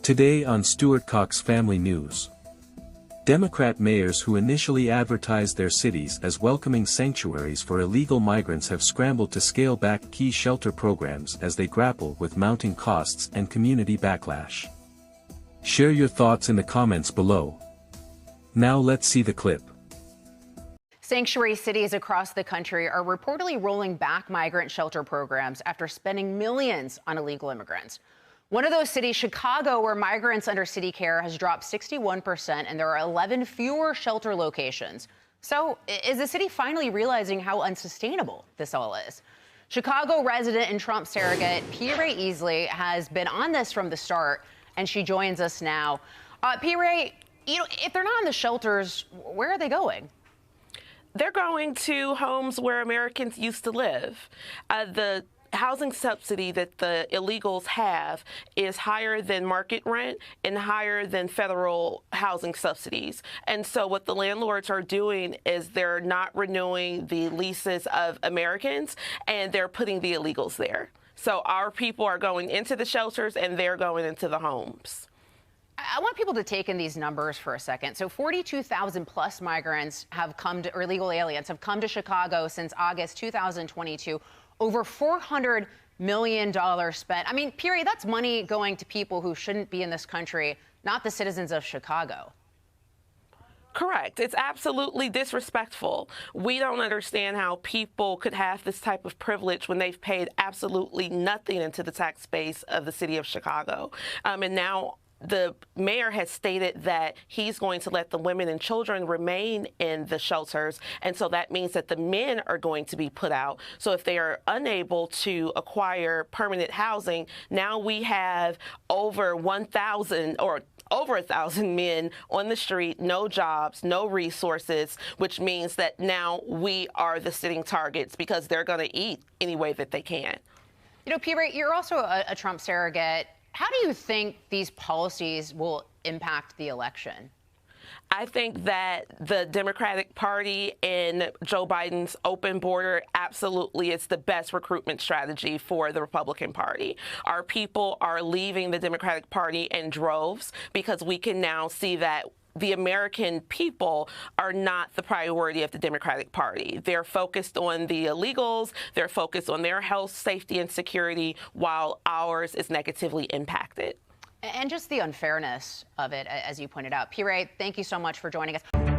Today on Stewart-Cox Family News. Democrat mayors who initially advertised their cities as welcoming sanctuaries for illegal migrants have scrambled to scale back key shelter programs as they grapple with mounting costs and community backlash. Share your thoughts in the comments below. Now let's see the clip. Sanctuary cities across the country are reportedly rolling back migrant shelter programs after spending millions on illegal immigrants. One of those cities, Chicago, where migrants under city care has dropped 61%, and there are 11 fewer shelter locations. So is the city finally realizing how unsustainable this all is? Chicago resident and Trump surrogate P. Ray Easley has been on this from the start, and she joins us now. P. Ray, if they're not in the shelters, where are they going? They're going to homes where Americans used to live. The housing subsidy that the illegals have is higher than market rent and higher than federal housing subsidies. And so what the landlords are doing is they're not renewing the leases of Americans, and they're putting the illegals there. So our people are going into the shelters and they're going into the homes. I want people to take in these numbers for a second. So 42,000 plus migrants have come to, or illegal aliens have come to Chicago since August 2022. Over $400 million spent. I mean, period, that's money going to people who shouldn't be in this country, not the citizens of Chicago. Correct. It's absolutely disrespectful. We don't understand how people could have this type of privilege when they've paid absolutely nothing into the tax base of the city of Chicago. And now the mayor has stated that he's going to let the women and children remain in the shelters, and so that means that the men are going to be put out. So if they are unable to acquire permanent housing, now we have over 1,000 or over 1,000 men on the street, no jobs, no resources, which means that now we are the sitting targets because they're going to eat any way that they can. P. Ray, you're also a Trump surrogate. How do you think these policies will impact the election? I think that the Democratic Party and Joe Biden's open border absolutely is the best recruitment strategy for the Republican Party. Our people are leaving the Democratic Party in droves because we can now see that the American people are not the priority of the Democratic Party. They're focused on the illegals, they're focused on their health, safety, and security, while ours is negatively impacted. And just the unfairness of it, as you pointed out. P. Ray, thank you so much for joining us.